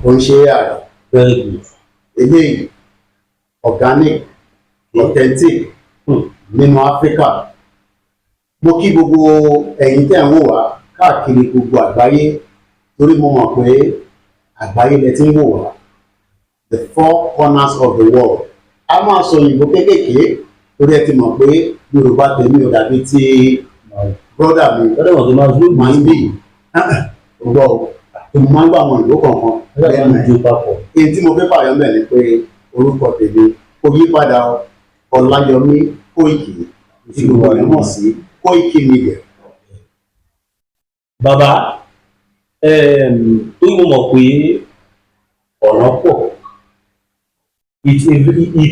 kò ń ṣe AI. Very good. Eléyìí organic authentic nínú Áfíríkà. Mo kí gbogbo ẹ̀yin tẹ́ ń wò wá káàkiri gbogbo àgbáyé torí mo mọ̀ pé àgbáyé lẹ ti ń wò wá, the four corners of the world. A máa sọ òyìnbó kéékèèké torí ẹ ti mọ̀ pé Yorùbá tèmi ò dàbí ti brọ́dà mi máa ń bì gbọ́ mo máa ń gbọ́ àwọn ìlú kọ̀ọ̀kan lẹ́nu papọ̀. Èyí tí mo fẹ́ fààyàn bẹ̀ ni pé orúkọ tèmi kò yí padà Ọláyọmí Kóìkì tí gbogbo ẹ̀ mọ̀ sí Kóìkì Media. Bàbá tó mo mọ̀ pé ọ̀nà pọ̀, it's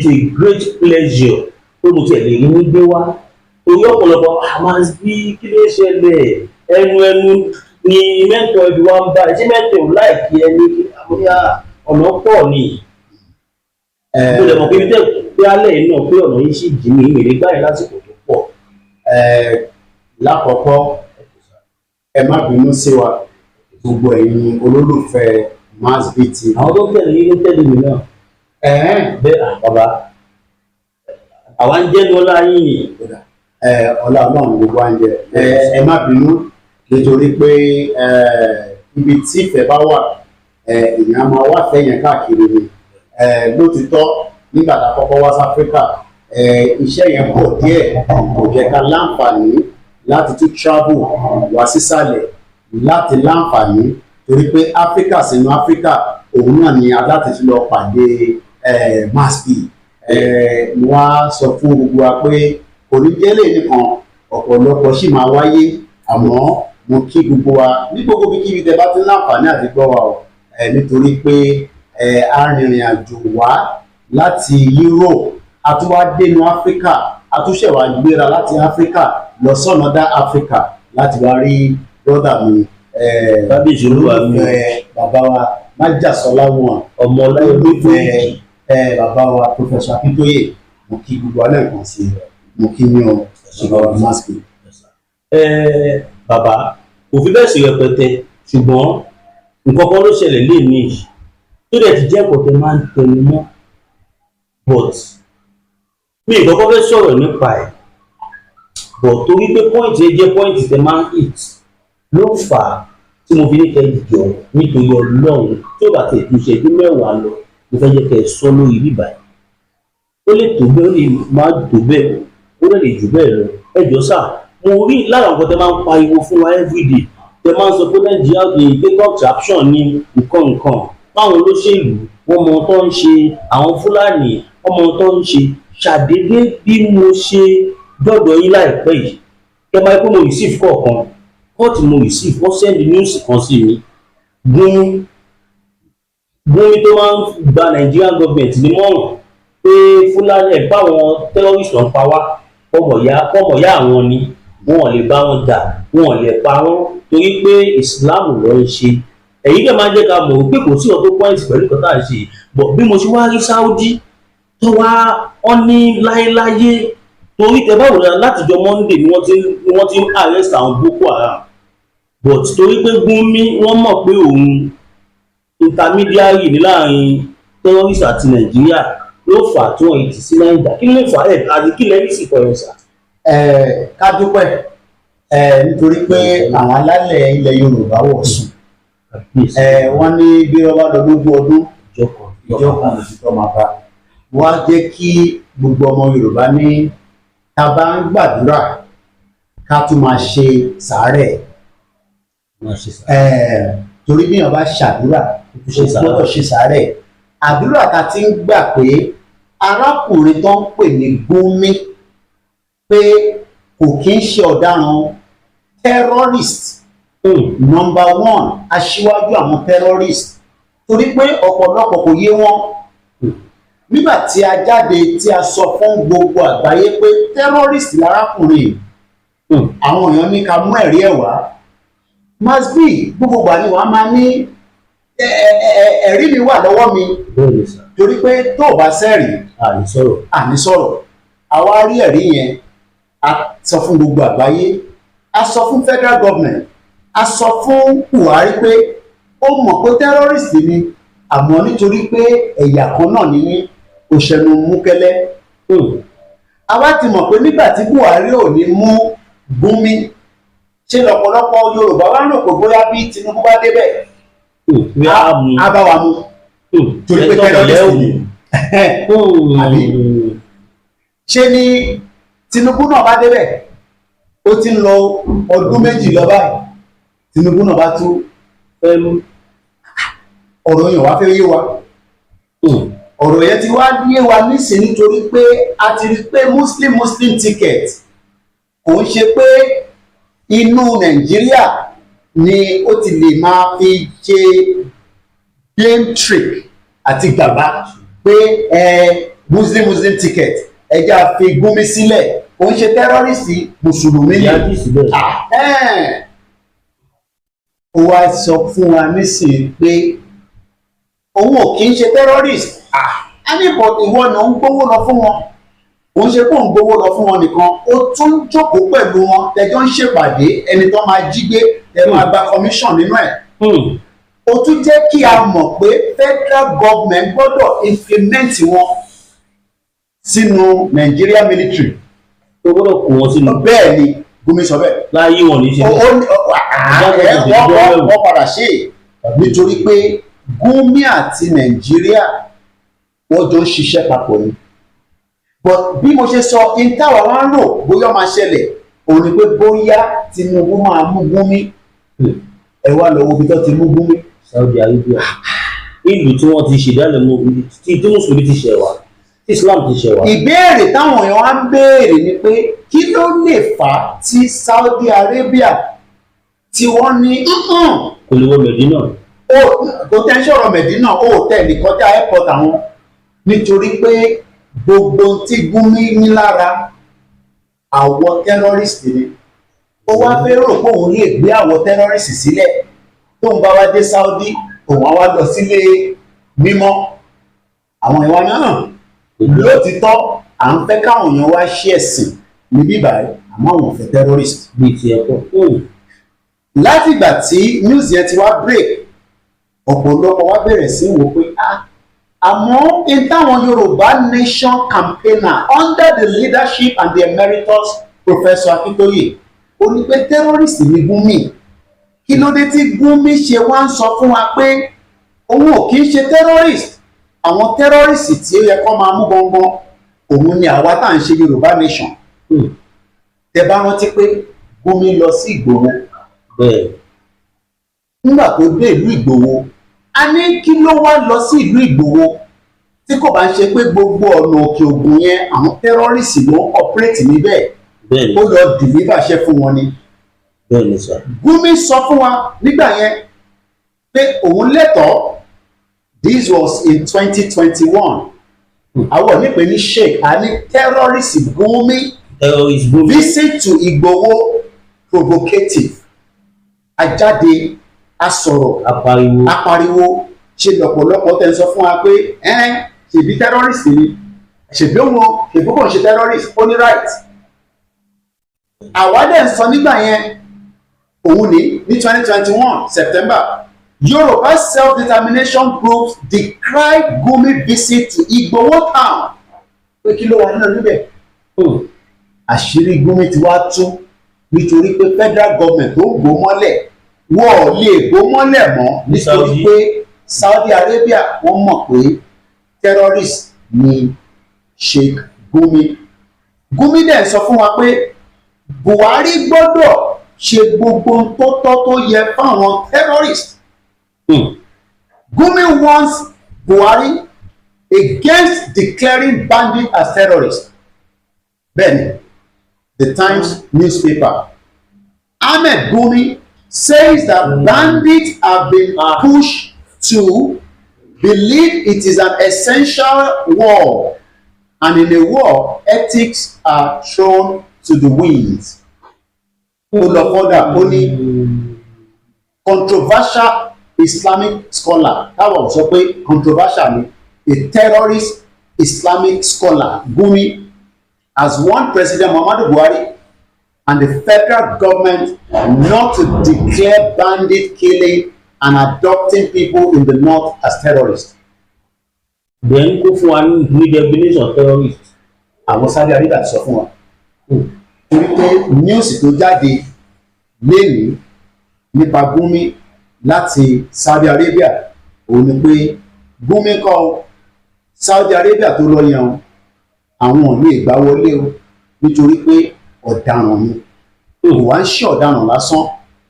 a great pleasure pé mo tiẹ̀ lè rí ní gbé wá torí ọ̀pọ̀lọpọ̀ àmọ́ bí kí ló ṣẹlẹ̀ ẹnu ni mẹ́tọ̀ ibi wa ń bá ẹ ṣé mẹ́tọ̀ ò láìkí ẹni àmúyá ọ̀nà pọ̀ ni. Mo lè mọ̀ pé tẹ́ pé alẹ́ yìí náà pé ọ̀nà yìí sì jì ní ìrèlè gbáyé lásìkò tó pọ̀. Lákọ̀ọ́kọ́ ẹ má bínú sí wa gbogbo ẹ̀yin olólùfẹ́ Masbi TV. Àwọn tó ń tẹ̀lé yín ló tẹ̀lé mi náà. Bẹ́ẹ̀ bàbá àwa ń jẹ́ ní ọlá yín ni. Ọlá Ọlọ́run gbogbo wa ń jẹ. Ẹ má bínú nítorí pé ibi tí ìfẹ́ bá wà èèyàn máa wá fẹ́ yẹn káàkiri ni. Lótìtọ́ nígbà tá a kọ́kọ́ wá sí Áfíríkà iṣẹ́ yẹn pọ̀ díẹ̀ kò jẹ́ ká láǹfààní láti tún travel wá sísàlẹ̀ láti láǹfààní torí pé Áfíríkà sínú Áfíríkà òun náà ni aláti tún lọ pàdé Masbi. Wọ́n á sọ fún gbogbo wa pé kò ní jẹ́lẹ̀ nìkan ọ̀pọ̀lọpọ̀ sì máa wáyé àmọ́ mo kí gbogbo wa ní gbogbo bí kíbi tẹ bá ti láǹfààní àti gbọ́ wa o nítorí pé arìnrìn àjò wá láti Europe àtúwádénú Áfíríkà àtúnṣẹ̀wá gbéra láti Áfíríkà lọ sọ́nàdá Áfíríkà láti wá rí brọ́dà mi kábíyèsí olúwa mi bàbá wa Májàsọ́lá wọn ọmọ Ọláyọmí bàbá wa Professor Akíntóyè. Mo kí gbogbo alẹ́ nǹkan sí mo kí ní ọ ṣùgbọ́n Masbi. Bàbá kò fi bẹ́ẹ̀ sí rẹpẹtẹ ṣùgbọ́n nǹkan kan ló ṣẹlẹ̀ léèmí tó dẹ̀ ti jẹ́ ẹ̀kọ́ tẹ máa ń tẹnu mọ́ but mi ìkọ́kọ́ fẹ́ sọ̀rọ̀ nípa ẹ̀ but torí pé pọ́ìntì ẹ jẹ́ pọ́ìntì tẹ máa ń hit ló fà á tí mo fi ní kẹ́ jọ nítorí Ọlọ́run tí ó bá tẹ̀ tó ṣẹ́jú mẹ́wàá lọ mo fẹ́ jẹ́ kẹ́ ẹ sọ lórí bíbá ẹ̀ ó lè tó bẹ́ẹ̀ ó lè má tó bẹ́ẹ̀ ó lè jù bẹ́ẹ̀ lọ ẹ jọ sà mo rí lára nǹkan tẹ máa ń pariwo fún wa everyday tẹ máa ń sọ pé Nàìjíríà kì í pé corruption ní nǹkan báwọn olóṣèlú wọn mọ tó ń ṣe àwọn Fúlàní wọn mọ tó ń ṣe ṣàdédé bí mo ṣe dọ́dọ̀ yín láìpẹ́ yìí kẹ máa pé mo receive kọ̀ọ̀kan kọ́ọ̀tù mo receive wọ́n send news kan sí mi Gumi tó máa ń gba Nigerian government nímọ̀ràn pé Fúlàní ẹ̀ báwọn terrorist ń pa wá kọ́mọ̀yá àwọn ni wọn ò lè bá wọn jà wọn ò lè pa wọn torí pé Islam ló ń ṣe èyí dẹ̀ máa jẹ́ ká mọ̀ pé kò sí ọ̀tọ̀ point pẹ̀lú kan tá à ń ṣe bọ̀ bí mo ṣe wá rí Saudi tó wá ọ́ ní láéláyé torí tẹ báwo la látijọ́ Monday ni wọ́n ti ń arrest àwọn Boko Haram but torí pé Gumi wọ́n mọ̀ pé òun intermediary ní láàrin terrorist àti Nàìjíríà ló fà tí wọ́n ti sí Nàìjíríà kí ló fà ẹ̀ àti kí lẹ́yìn sì fọyọ̀ sà. Ká dúpẹ́ nítorí pé àwọn alálẹ̀ ilẹ̀ Yorùbá wọ̀ sùn wọ́n ní bí wọ́n bá lọ lógún ọdún ìjọkan òṣìṣẹ́ máa bá wọ́n á jẹ́ kí gbogbo ọmọ Yorùbá ní tá bá ń gbàdúrà ká tún máa ṣe sàárẹ̀ torí bí wọ́n bá ṣàdúrà gbọ́dọ̀ ṣe sàárẹ̀ àdúrà tá ti ń gbà pé arákùnrin tó ń pè ní Gumi pé kò kí ń ṣe ọ̀daràn terrorist number one aṣíwájú àwọn terrorist torí pé ọ̀pọ̀lọpọ̀ kò yé wọn nígbà tí a jáde tí a sọ fún gbogbo àgbáyé pé terrorist lárákùnrin àwọn èèyàn ní ká mú ẹ̀rí ẹ̀ wá Masbi gbogbo ìgbà ni wàá máa ní ẹ̀rí mi wà lọ́wọ́ mi torí pé tó o bá sẹ́rìí àní sọ̀rọ̀ àwa rí ẹ̀rí yẹn a sọ fún gbogbo àgbáyé a sọ fún federal government a sọ fún Buhari pé ó mọ̀ pé terrorist ni àmọ́ nítorí pé ẹ̀yà kan náà ní òṣèlú múkẹ́lẹ́. Àwa ti mọ̀ pé nígbà tí Buhari ò ní mú Gumi ṣe lọ́pọ̀lọpọ̀ Yorùbá wá rò pé bóyá bí Tinubu bá débẹ̀ á bá wa mú torí pé terrorist ni àbí ṣé ní Tinubu náà bá débẹ̀ ó ti ń lọ ọdún méjì lọ báyìí Tinubu náà bá tún ọ̀rọ̀ yẹn wá fẹ́ yé wa ọ̀rọ̀ yẹn ti wá yé wa nísìnyí nítorí pé a ti rí pé muslim ticket kò ń ṣe pé inú Nàìjíríà ni ó ti lè máa fi ṣe blame trick àti gàba pé muslim ticket ẹja fi Gumi sílẹ̀ kò ń ṣe tẹ́rọ́rìsì mùsùlùmí ni ó wá sọ fún wa nísìnyí pé òun ò kì í ṣe terrorist anybody ìwọ náà ń gbówó lọ fún wọn òun ṣe kó ń gbówó lọ fún wọn nìkan ó tún jókòó pẹ̀lú wọn tẹjọ́ ń ṣèpàdé ẹni tó máa jí gbé ẹ máa gba commission nínú ẹ̀ ó tún jẹ́ kí a mọ̀ pé federal government gbọ́dọ̀ implement wọn sínú Nigeria military tó gbọ́dọ̀ kó wọn sínú. bẹ́ẹ̀ ni Gumi sọ bẹ́ẹ̀. láyé wọn ní í ṣe bẹ́ẹ̀ wọ́n padà ṣe nítorí pé Gumi àti Nàìjíríà wọ́n jọ ń ṣiṣẹ́ papọ̀ ni but bí mo ṣe sọ intawa wa ń rò bóyá máa ṣẹlẹ̀ òun ni pé bóyá Tinubu máa mú Gumi ẹ wá lọ wo bí tó ti mú Gumi. Saudi Arabia ìlú tí wọ́n ti ṣèdálẹ̀ mú tí mùsùlùmí ti ṣẹ̀ wá tí Islam ti ṣẹ̀ wá. ìbéèrè táwọn èèyàn wá ń béèrè ni pé kí ló lè fà á tí Saudi Arabia tí wọ́n ní kò lè wọ Medina. kò tẹ́ ń sọ̀rọ̀ Medina ó tẹ̀lé kọjá airport àwọn nítorí pé gbogbo tí Gumi ní lára àwọ̀ terrorist ni ó wá fẹ́ rò pé òun lè gbé àwọ̀ terrorist sílẹ̀ tó ń bá wá dé Saudi òun á wá lọ sílé mímọ́ àwọn ìwà náà lótìtọ́ à ń fẹ́ káwọn èèyàn wá ṣí ẹ̀sìn níbí báyìí àmọ́ àwọn ò fẹ́ terrorist. bíi ti ẹ̀kọ́. látìgbà tí news yẹn ti wá break ọ̀pọ̀lọpọ̀ wá bẹ̀rẹ̀ sí wò pé àmọ́ in táwọn Yorùbá nation campaigner under the leadership and the emeritus Professor Akintoye ó ní pé terrorist ni Gumi kí ló dé tí Gumi ṣe wá ń sọ fún wa pé òun ò kì í ṣe terrorist àwọn terrorist tí ó yẹ kó máa mú gbọngbọn òun ni àwa tá à ń ṣe Yorùbá nation tẹ bá rántí pé Gumi lọ sí Ìgbòho nígbà tó dé ìlú Ìgbòho a ní kí ló wá lọ sí ìlú Ìgbòho tí kò bá ń ṣe pé gbogbo ọ̀nà òkè ògùn yẹn àwọn tẹ́rọ́rìsì ló ń operate níbẹ̀ ó lọ deliver ṣẹ́ fún wọn ni. Gumi sọ fún wa nígbà yẹn pé òun lẹ́tọ̀ọ́ this was in 2021 àwọn nípe ní sheik a ní tẹ́rọ́rìsì Gumi visit to Ìgbòho provocative ajáde asọ̀rọ̀ apariwo ṣe lọ́pọ̀lọpọ̀ tẹ́ ń sọ fún wa pé ṣèbí terrorist ni ṣèbí òun ṣèbí kò ń ṣe terrorist ó ní right. àwa dẹ̀ ń sọ nígbà yẹn òun ní 2021 September Yorùbá self-determination groups decried Gumi visit to Igboho town pé kí ló wà nínú níbẹ̀. àṣírí Gumi ti wá tú nítorí pé federal government tó ń gbó mọ́lẹ̀ wọ́n ò lè gbó mọ́lẹ̀ mọ́ nítorí pé Saudi Arabia wọ́n mọ̀ pé terrorist ni Sheikh Gumi. Gumi dẹ̀ sọ fún wa pé Buhari gbọ́dọ̀ ṣe gbogbo tó tọ́ tó yẹ fáwọn terrorist. Gumi warns Buhari against declaring bandits as terrorists. Bẹ́ẹ̀ni, The Times newspaper. Ahmed Gumi says that bandits have been pushed to believe it is an essential war, and in a war, ethics are thrown to the winds. Only controversial Islamic scholar, táwọn sọ pé controversial ni, a terrorist Islamic scholar, Gumi, has warned President Muhammadu Buhari and the federal government not to declare bandit killing and adopting people in the north as terrorists. then kó fún wa ní definition terrorist. Àwọn Saudi Arabia ti sọ fún wa. Torí pé news tó jáde lénìí nípa Gumi láti Saudi Arabia òun ni pé Gumi kọ́ Saudi Arabia tó lọ yan àwọn ò lè gbà wọlé o nítorí pé ọ̀daràn ni. Kò wá ń ṣe ọ̀daràn lásán.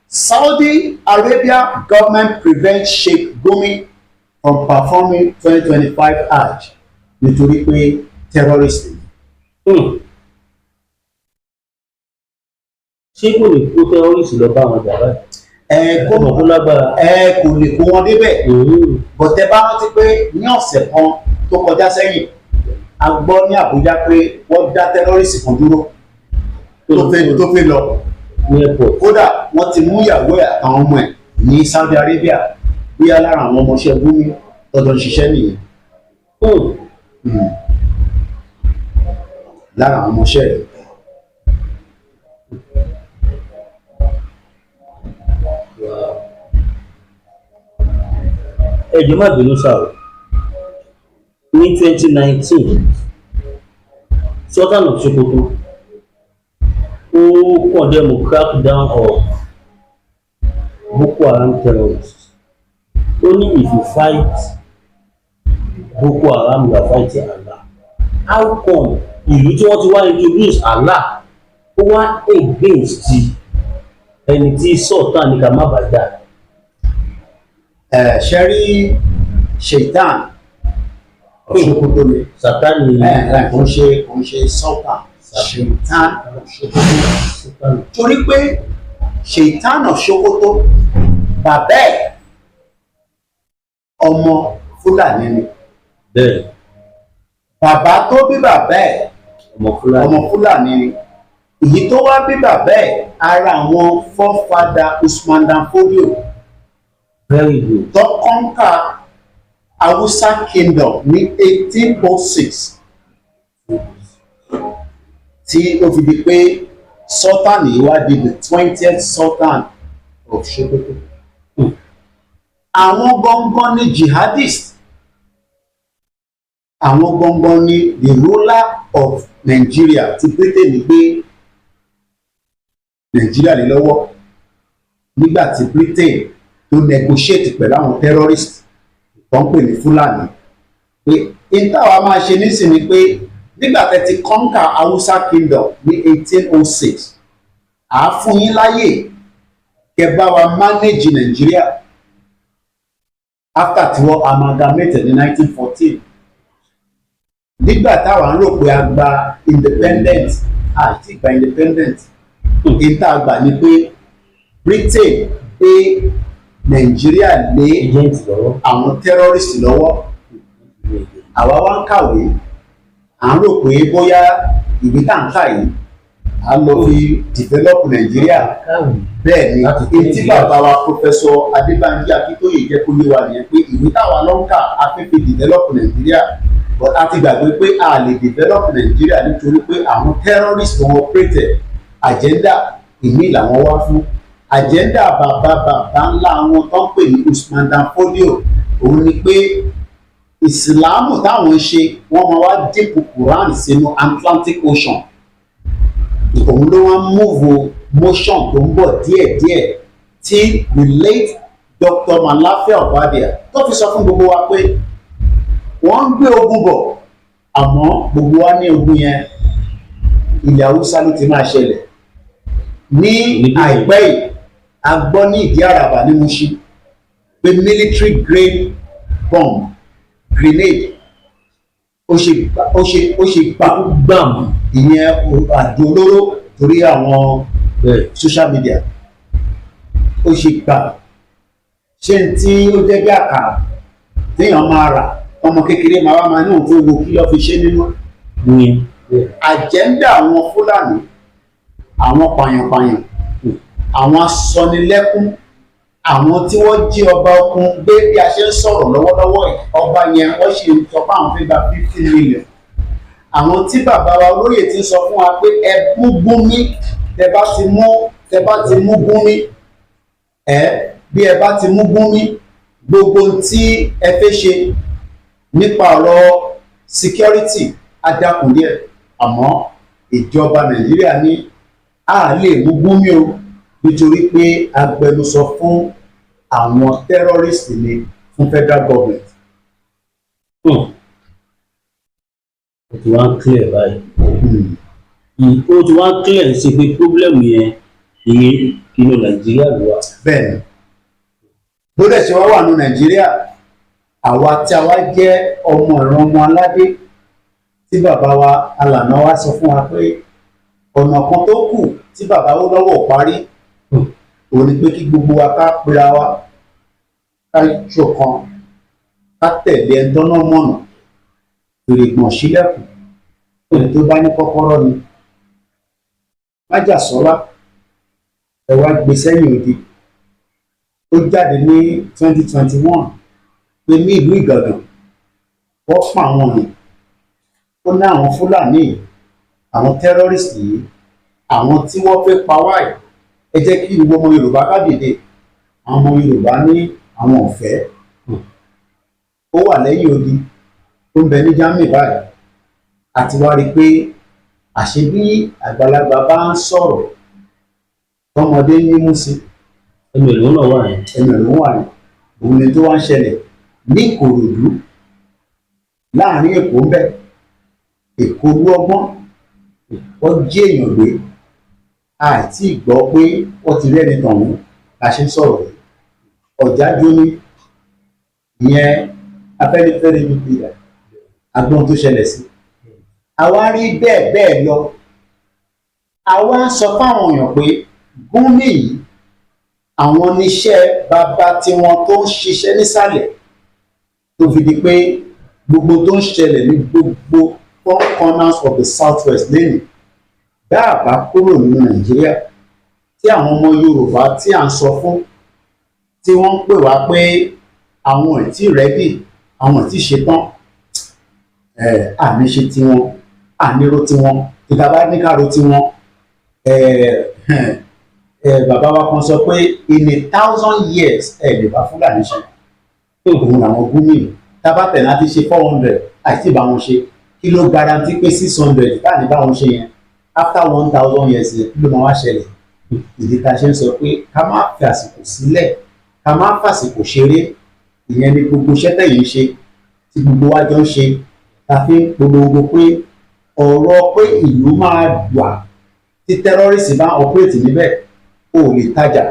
Saudi Arabia government prevents Sheikh Gumi from performing 2025 Hajj nítorí pé terrorist ni. Ṣé kò lè kó terrorist lọ bá àwọn jà báyìí? Kó Ọmọ tó lágbára. kò lè kó wọn débẹ̀. Bọ̀tẹ́ bá rántí pé ní ọ̀sẹ̀ kan tó kọjá sẹ́yìn a gbọ́ ní Àbújá pé wọ́n dá terrorist kan dúró tó fẹ́ lọ. Ní airport. Kódà wọ́n ti mú ìyàwó ẹ̀ àtàwọn ọmọ ẹ̀ ní Saudi Arabia bóyá lára àwọn ọmọọṣẹ́ Gumi tọ́jọ́ ń ṣiṣẹ́ nìyẹn. Lára àwọn ọmọọṣẹ́ rẹ̀. Ẹ jọ̀ọ́ má bínú sáà o. Ní 2019 Sultan of Sokoto ó condemn crackdown of Boko Haram terrorists. Ó ní if you fight Boko Haram you are fighting Allah. How come ìlú tí wọ́n ti wá introduce Allah ó wá against ẹni tí Sultan ní ká má bàjá? Ṣe rí Shaitan Sokoto ni. Sátánì kò ń ṣe Sultan. Shaitan Sokoto. Torí pé Shaitan of Sokoto bàbá ẹ̀ ọmọ Fúlàní ni. bẹ́ẹ̀ Bàbá tó bí bàbá ẹ̀ ọmọ Fúlàní. ọmọ Fúlàní ni. Èyí tó wá bí bàbá ẹ̀ ara àwọn forefather Usman Dan Fodio Very good. tó conquer Hausa Kingdom ní 1806 tí ó fi di pé Sultan yìí wá di the 20th Sultan of Sokoto. Àwọn gbọ̀ngàn ní jihadist, àwọn gbọ̀ngàn ní the ruler of Nigeria tí Britain gbé Nigeria lé lọ́wọ́ nígbà tí Britain tó negotiate pẹ̀lú àwọn terrorist tó ń pè ní Fúlàní pé ìtawà máa ṣe nísìnyí pé nígbà tẹ́ ti conquer Hausa Kingdom ní 1806 à á fún yín láyè kẹ́ bá wa manage Nigeria after tí wọ́n amalgamate ní 1914 nígbà táwa ń rò pé a gba independent àti ìgbà independent ìta àgbà ni pé Britain gbé Nàìjíríà lé agent lọ́wọ́. àwọn terrorist lọ́wọ́. Àwa wá ń kàwé à ń rò pé bóyá ìwé tá ń kà yìí á lọ fi develop Nàìjíríà. Bẹ́ẹ̀ ni etí bàbá wa Professor Adébánjí Akíntóyè jẹ́ kó yé wa nìyẹn pé ìwé táwa lọ ń kà á fẹ́ fi develop Nàìjíríà but a ti gbàgbé pé a lè develop Nàìjíríà nítorí pé àwọn terrorist tó wọ́n operate agenda ìmí làwọn wá fún. Agenda bàbá ńlá wọn tó ń pè ní Usman Dan Fodio òun ni pé ìsìláàmù táwọn ń ṣe wọ́n máa wá dínkù Quran sínú Atlantic Ocean. Òun ló wá múvo motion tó ń bọ̀ díẹ̀díẹ̀ tí the late Dr. Malafia Obadia tó fi sọ fún gbogbo wa pé wọ́n ń gbé ogun bọ̀ àmọ́ gbogbo wa ní ogun yẹn ilẹ̀ Haúsá ló ti máa ṣẹlẹ̀. Ní àìpẹ́ yìí a gbọ́ ní Ìdí Àràbà ní Mushin pé military grade bomb grenade ó ṣe gbàm ìyẹn àdó olóró torí àwọn social media ó ṣe gbàm ṣé tí ó jẹ́ bí àkàrà téèyàn máa rà ọmọ kékeré máa wá máa ní òun tó wo kí lọ́ọ́ fi ṣe nínú àjẹ́ndà àwọn Fúlàní àwọn pàyànpàyàn àwọn asọnilẹ́kún àwọn tí wọ́n jí ọba Ọ̀kùn gbé bí a ṣe ń sọ̀rọ̀ lọ́wọ́lọ́wọ́ ẹ̀ ọba yẹn wọ́n ṣe sọ pé àwọn fẹ́ gba 15 million. Àwọn tí bàbá wa olóyè ti sọ fún wa pé ẹ mú Gumi tẹ bá ti mú Gumi bí ẹ bá ti mú Gumi gbogbo tí ẹ fẹ́ ṣe nípa ọ̀rọ̀ security adákùnrin àmọ́ ìjọba Nàìjíríà ní a lè mú Gumi o nítorí pé agbẹnusọ fún àwọn terrorist ni fún federal government. ó ti wá ń clear báyìí ó ti wá ń clear sí pé problem yẹn ìyẹn inú Nàìjíríà ló wà. Bẹ́ẹ̀ni bó dẹ̀ ṣe wá wà ní Nàìjíríà àwa tí a wá jẹ́ ọmọ ìran ọmọ aládé tí bàbá wa Alànà wa sọ fún wa pé ọ̀nà kan tó kù tí bàbá ó lọ́wọ́ parí òun ni pé kí gbogbo wa ká pera wa ká ṣọ̀kan ká tẹ̀lé ẹni tọ́nà mọ̀nà fèrègbọ̀n sílẹ̀kùn ẹni tó bá ní kọ́kọ́rọ́ ni májàsọ́lá ẹ wá gbé sẹ́yìn òde ó jáde ní 2021 pé ní ìlú Ìgàngán wọ́n pa àwọn èèyàn ó ní àwọn Fúlàní àwọn terrorist yìí àwọn tí wọ́n fẹ́ pa wáyé ẹ jẹ́ kí gbogbo ọmọ Yorùbá ká dìde àwọn ọmọ Yorùbá ní àwọn ọ̀fẹ́ ó wà lẹ́yìn odi tó ń bẹ ní Germany báyìí àti wá rí i pé àṣé bí àgbàlagbà bá ń sọ̀rọ̀ tọmọdé ní mú sí ẹnu ìlú náà wà yẹn. ẹnu ìlú wà ní òun ni tó wá ń ṣẹlẹ̀ ní Ìkòròdú láàrin Èkó ń bẹ Èkó lú ọgbọ́n wọ́n jí èèyàn gbé àti gbọ́ pé wọ́n ti rẹ́ni tọ̀hún la ṣe ń sọ̀rọ̀ yìí ọ̀já jóní ìyẹn Afẹ́nifẹ́re níbi agbọ́n tó ṣẹlẹ̀ sí àwa rí bẹ́ẹ̀ bẹ́ẹ̀ lọ àwa sọ fáwọn èèyàn pé Gumi yìí àwọn oníṣẹ́ bàbá tiwọn tó ń ṣiṣẹ́ nísàlẹ̀ tó fi di pé gbogbo tó ń ṣẹlẹ̀ ní gbogbo four corners of the southwest lẹ́nu bá a bá kúrò nínú Nàìjíríà tí àwọn ọmọ Yorùbá tí à ń sọ fún tí wọ́n ń pè wá pé àwọn ò tí rẹ́dì àwọn ò tí ṣetán àmì ṣe tiwọn àníró tiwọn ìta bá ní káàró tiwọn bàbá wa kan sọ pé in 1,000 years lè bá Fúlàní ṣe òun làwọn Gumi tábàtẹ̀ láti ṣe 400 àti bá wọn ṣe kí ló garanti pé 600 táàní bá wọn ṣe yẹn after 1,000 years yẹn kí ló máa wá ṣẹlẹ̀ ìdí tá a ṣe ń sọ pé ká má fi àsìkò sílẹ̀ ká má fàsìkò ṣeré ìyẹn ni gbogbo iṣẹ́ tẹ̀yìn ṣe tí gbogbo wa jọ ń ṣe ta fi ń polongo pé ọ̀rọ̀ pé ìlú máa wà tí terrorist bá operate níbẹ̀ o lè tajà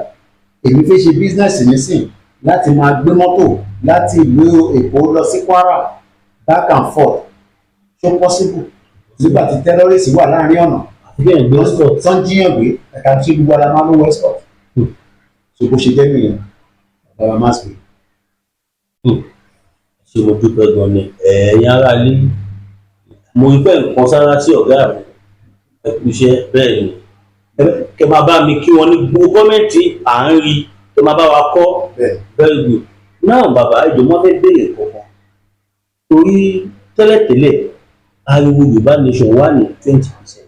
èmi fẹ́ ṣe business nísìn láti máa gbé mọ́tò láti ìlú Èkó lọ sí Kwara back and forth so possible nígbà tí terrorist wà láàrin ọ̀nà tán jíyàn gbé ẹ̀ka tí gbogbo ara máa ń lo export so bó ṣe jẹ́ nìyẹn bàbá má sì. ṣé mo dúpẹ́ gan ni ẹ̀yin ará ilé mo fẹ́ nǹkan sára sí ọ̀gá mi ẹ kú iṣẹ́ bẹ́ẹ̀ ni kẹ máa bá mi kí wọn ní gbogbo gọ́ọ̀mẹ̀ntì à ń rí kẹ máa bá wa kọ́ very good náà bàbá ìjọba fẹ́ béèrè kankan torí tẹ́lẹ̀tẹ́lẹ̀ ariwo Yorùbá nation wà ní 20%.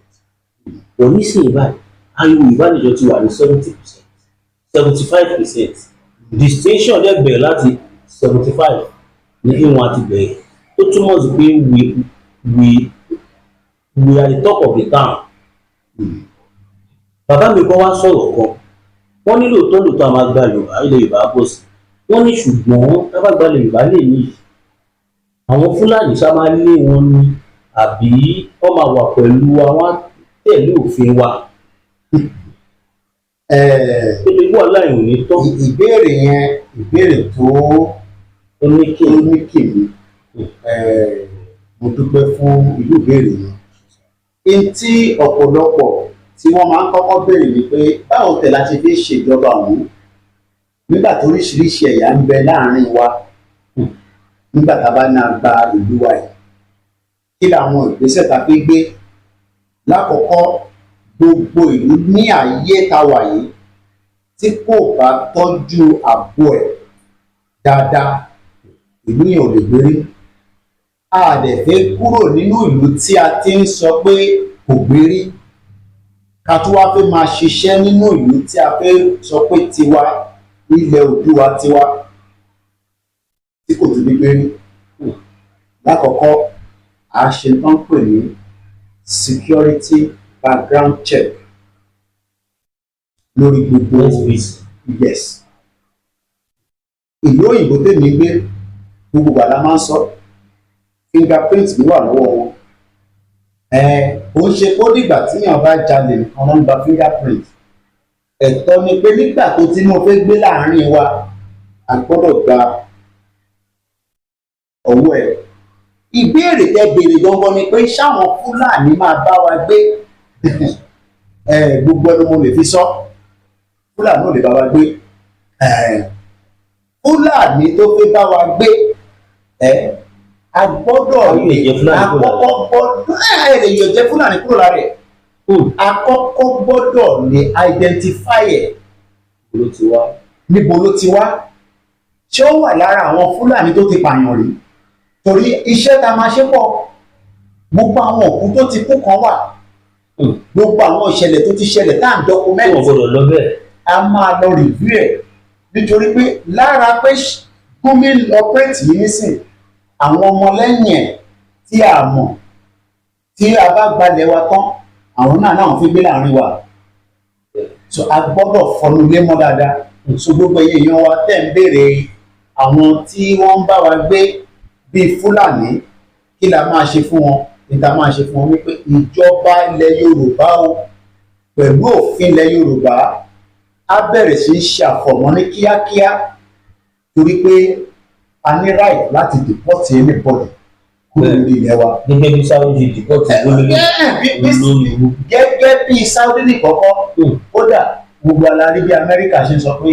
wọ́n ní sí ìbáyìí ariwo Yorùbá nation ti wà ní 70%, 75%. Distinction dẹ̀ bẹ̀rẹ̀ láti 75 ní ìwọ̀n àti bẹ̀rẹ̀ ó túmọ̀ sí pé we are the top of the town. Bàbá mi kọ́ wá sọ̀rọ̀ kan wọ́n nílò tó lòótọ́ a máa gba Yorùbá ilẹ̀ Yorùbá bọ̀ sí wọ́n ní ṣùgbọ́n tá bá gba Yorùbá lè ní àwọn Fúlàní ṣá máa lé wọn ní àbí wọ́n máa wà pẹ̀lú àwọn tẹ̀lé òfin wa. Gbogbo aláìní ní tọ́. Ìbéèrè yẹn ìbéèrè tó oníkèmí mo dúpẹ́ fún ìlú ìbéèrè yẹn. Tí ọ̀pọ̀lọpọ̀ tí wọ́n máa ń kọ́kọ́ béèrè ni pé báwo tẹ̀ láti fi ṣèjọba ọ̀hún nígbà tó oríṣiríṣi ẹ̀yà ń bẹ láàrin wa nígbà tá a bá ní a gba ìlú wa yìí kí làwọn ìgbésẹ̀ tá a fi gbé lákọ̀ọ́kọ́ gbogbo ìlú ní ayé tá a wà yìí tí kò bá tọ́jú ààbò ẹ̀ dáadáa ìlú yẹn ò lè gbérí a dẹ̀ fẹ́ kúrò nínú ìlú tí a ti ń sọ pé kò gbérí ká tó wá fẹ́ máa ṣiṣẹ́ nínú ìlú tí a fẹ́ sọ pé tiwa ilẹ̀ Oòduà tiwa tí kò tún ní gbé rí. Lákọ̀ọ́kọ́ a ṣe tán pè ní security background check lórí gbogbo yes ìlú òyìnbó tèmi gbé gbogbo wa la máa ń sọ fingerprint mi wà lọ́wọ́ wọn ó ń ṣe kó dìgbà tíyàn bá jalè nìkan ló ń gba fingerprint ẹ̀tọ́ ni pé nígbà tó tí mo fẹ́ gbé láàárín wa a gbọ́dọ̀ gba ọwọ́ ẹ̀. Ìbéèrè tẹ́ béèrè gangan ni pé ṣáwọn Fúlàní máa bá wa gbé gbogbo ẹnu mo lè fi sọ Fúlàní ò lè bá wa gbé Fúlàní tó fẹ́ bá wa gbé a gbọ́dọ̀ àkọ́kọ́ gbọ́dọ̀ lè yọ̀ jẹ́ Fúlàní kúrò lára ẹ̀ àkọ́kọ́ gbọ́dọ̀ lè identify ẹ̀ níbo ló ti wá ṣé ó wà lára àwọn Fúlàní tó ti pààyàn rí torí iṣẹ́ tá a máa ṣe pọ̀ gbogbo àwọn òkú tó ti kú kan wà gbogbo àwọn ìṣẹ̀lẹ̀ tó ti ṣẹlẹ̀ tá à ń dọ́kúmẹ́ǹtì a máa lọ rìvíw ẹ̀ nítorí pé lára pé gómìnà ọpẹ́ẹ̀tì yìí nísìn àwọn ọmọlẹ́yìn ẹ̀ tí a mọ̀ tí a bá gbalẹ̀ wa tán àwọn náà fi gbé láàrin wa so a gbọ́dọ̀ fọnú lé mọ́ dáadáa so gbogbo èèyàn wa tẹ̀ ń béèrè àwọn tí wọ́n ń bá wa gbé bíi Fúlàní kí la máa ṣe fún wọn níta máa ṣe fún wọn wípé ìjọba ilẹ̀ Yorùbá o pẹ̀lú òfin ilẹ̀ Yorùbá á bẹ̀rẹ̀ sí í ṣàfọ̀mọ́ ní kíákíá torí pé a ní right láti deport anybody kúrò lórí ilẹ̀ wa. gẹ́gẹ́ bí Saudi deport gẹ́gẹ́ bí Saudi nìkọ́kọ́ kódà gbogbo alárí bí Amẹ́ríkà ṣe ń sọ pé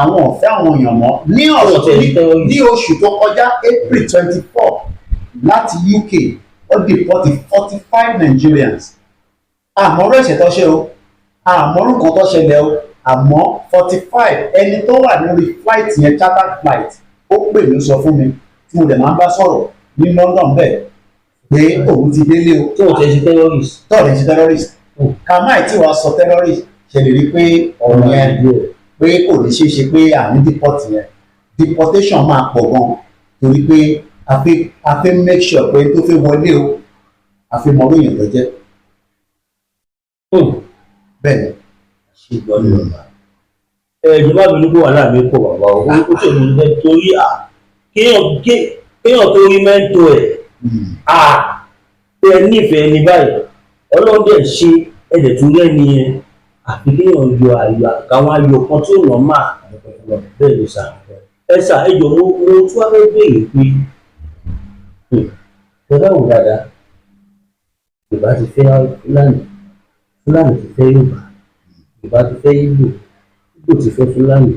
àwọn ọ̀fẹ́ àwọn èèyàn mọ́ ní oṣù tó kọjá April 24 láti UK ó deport 45 Nigerians àmọ́rú ẹ̀ṣẹ̀ tó ṣe o àmọ́rú nǹkan tó ṣẹlẹ̀ o àmọ́ 45 ẹni tó wà lórí flight yẹn charter flight ó pè mí sọ fún mi tí mo dẹ̀ máa ń bá sọ̀rọ̀ ní London bẹ́ẹ̀ pé òun ti délé o. tí o tẹ̀ ṣe terrorist. tó o tẹ̀ ṣe terrorist kàmáì tí wàá sọ terrorist ṣe lè rí pé ọ̀rọ̀ yẹn pé kò ní ṣeé ṣe pé àní deport yẹn deportation máa pọ̀ gan torí pé a fẹ́ make sure pé tó fẹ́ wọlé o a fẹ́ mọ lóyìn tó jẹ́. bẹ́ẹ̀ ni ṣe gbọ́ ní ọ̀la. ìjọba mi ní kó wà láàmì pọ̀ bàbá o ó tó mi fẹ́ torí kéèyàn tó rí mẹ́ńtò ẹ̀ ẹ nífẹ̀ẹ́ ní báyìí ọlọ́dẹ ṣe ẹ̀dẹ̀ tó rẹ́ni yẹn àfi kéèyàn yọ àwọn ayọ̀ kan tí ò wọ́n máa bẹ́ẹ̀ lè sà ẹ sà ẹ jọ mo tún wá fẹ́ béèrè pé ẹ bá wò dáadáa Yorùbá ti fẹ́ Fúlàní ti fẹ́ Yorùbá ti fẹ́ Ìgbò ti fẹ́ Fúlàní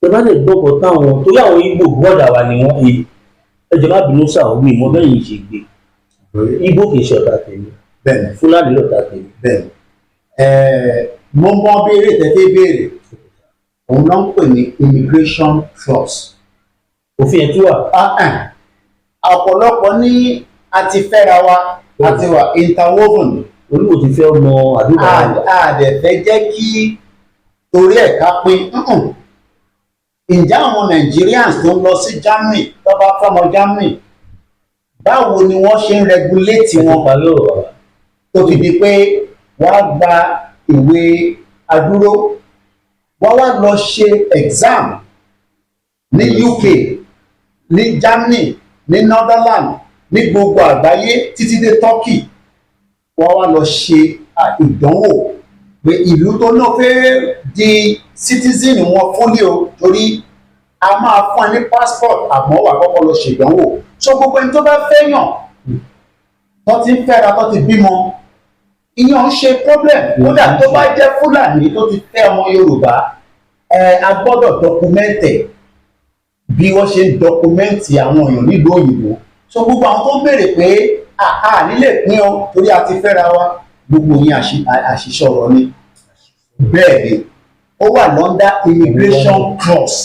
ẹ bá lè gbọ́kọ̀ táwọn torí àwọn Ìgbò bọ́dà wa ni wọ́n ẹ jọ má bínú sàwọn mi mọ bẹ́ẹ̀ yìí ṣe gbé Ìgbò kì í ṣe ọ̀tá tèmi Fúlàní lọ̀tá tèmi. Mo mọ béèrè tẹ́tẹ́ béèrè òun náà ń pè ní immigration clause. òfin ẹ̀ tí wà. ọ̀pọ̀lọpọ̀ ní a ti fẹ́ra wa a ti wà interwoven. olúwo ti fẹ́ ọmọ àdúgbò wa. àdẹ̀fẹ́ jẹ́ kí torí ẹ̀ ká pín ǹjẹ́ àwọn Nigerians tó ń lọ sí Germany tó bá fọmọ Germany báwo ni wọ́n ṣe ń regulate wọn tó fi di pé wọ́n á gba ìwé adúró wọ́n wá lọ ṣe exam ní UK ní Germany ní Netherlands ní gbogbo àgbáyé títí dé Turkey wọ́n wá lọ ṣe ìdánwò pé ìlú tó náà fẹ́ di citizen wọn fúnlé o torí a máa fún ẹ ní passport àmọ́ wà kọ́kọ́ lọ ṣèdánwò so gbogbo ẹni tó bá fẹ́yàn tó ti ń fẹ́ra tó ti bímọ ìyẹn ń ṣe problem kódà tó bá jẹ́ Fúlàní tó ti fẹ́ ọmọ Yorùbá a gbọ́dọ̀ dọkumẹ́ntì bí wọ́n ṣe ń dọkumẹ́ntì àwọn èèyàn nílùú òyìnbó so gbogbo àwọn tó ń béèrè pé a nílè pín ọ torí a ti fẹ́ra wa gbogbo yín àṣìṣe ọ̀rọ̀ ni bẹ́ẹ̀ ni ó wà lọ́ndà immigration clause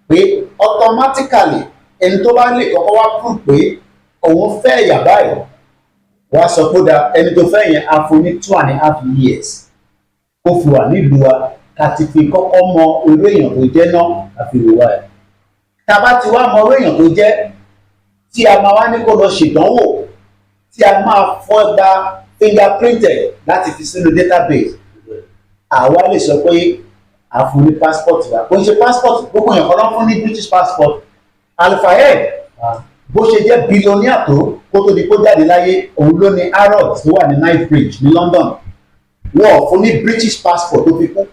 pé automatically ẹni tó bá lè kọ́kọ́ wá prove pé òun fẹ́ ẹ̀yà báyìí wá sọ pé ẹni tó fẹ́ yẹn á fún ní 2.5 years ó fi wà nílùú wa ká ti fi kọ́kọ́ mọ irú èèyàn tó jẹ́ náà àfihàn wa ẹ̀. tá a bá ti wá mọ irú èèyàn tó jẹ́ tí a máa wá ní kó lọ ṣèdánwò tí a máa fọ́ gba fingerprinted láti fi sínú database àwa lè sọ pé a fún ní passport wa kò ń ṣe passport gbogbo èèyàn kan ló fún ní British passport Al-Fayed bó ṣe jẹ́ billionaire tó kó tó di kó jáde láyé òun ló ní Harrods tó wà ní Knightsbridge ní London wọ́n fún ní British passport tó fi kú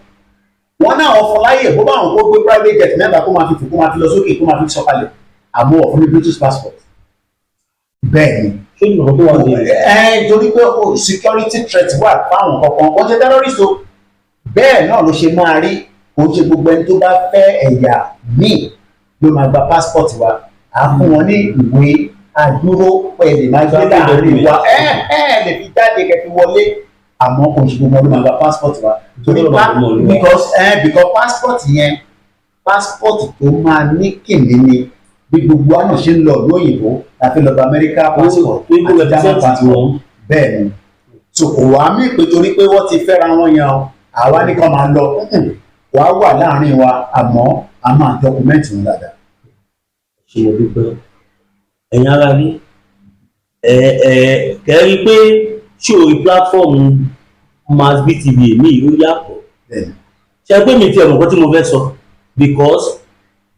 wọ́n náà wọ́n fún láyè bó bá wọn kó gbé private jet mẹ́ta kó máa fi fò kó máa fi lọ sókè kó máa fi sọ̀kalẹ̀ àmọ́ wọ́n fún ní British passport bẹ́ẹ̀ ni ṣé ìgbà tó wà ní torí pé security threat wà fáwọn kankan wọ́n ṣe terrorist o bẹ́ẹ̀ náà ló ṣe máa rí òun ṣe gbogbo ẹni tó bá fẹ́ ẹ̀yà míì ló máa gba passport wa à fún wọn ní ìwé àdúró pẹ̀lú máa gbé láàrin wa lè fi jáde kẹfì wọlé àmọ́ kò ṣe gbogbo ọdún máa gba passport wa torí because passport yẹn passport tó máa ní kìnìún bí gbogbo àná ṣe ń lọ lóyìnbó láti lọ gba America passport àti German passport bẹ́ẹ̀ ni so kò wá mí pé torí pé wọ́n ti fẹ́ra wọn yẹn o àwa ní kàn máa lọ wàá wà láàrin wa àmọ́ a máa dọ́kúmẹ́ǹtì wọn dáadáa. ṣe mo dúpẹ́ ẹ̀yin ara rí kẹ́rí pé ṣé orí pílátífọ́ọ̀mù Masbi TV èmi ó yàtọ̀ ṣe pé mi ti ẹ̀mọ̀ kan tí mo fẹ́ sọ because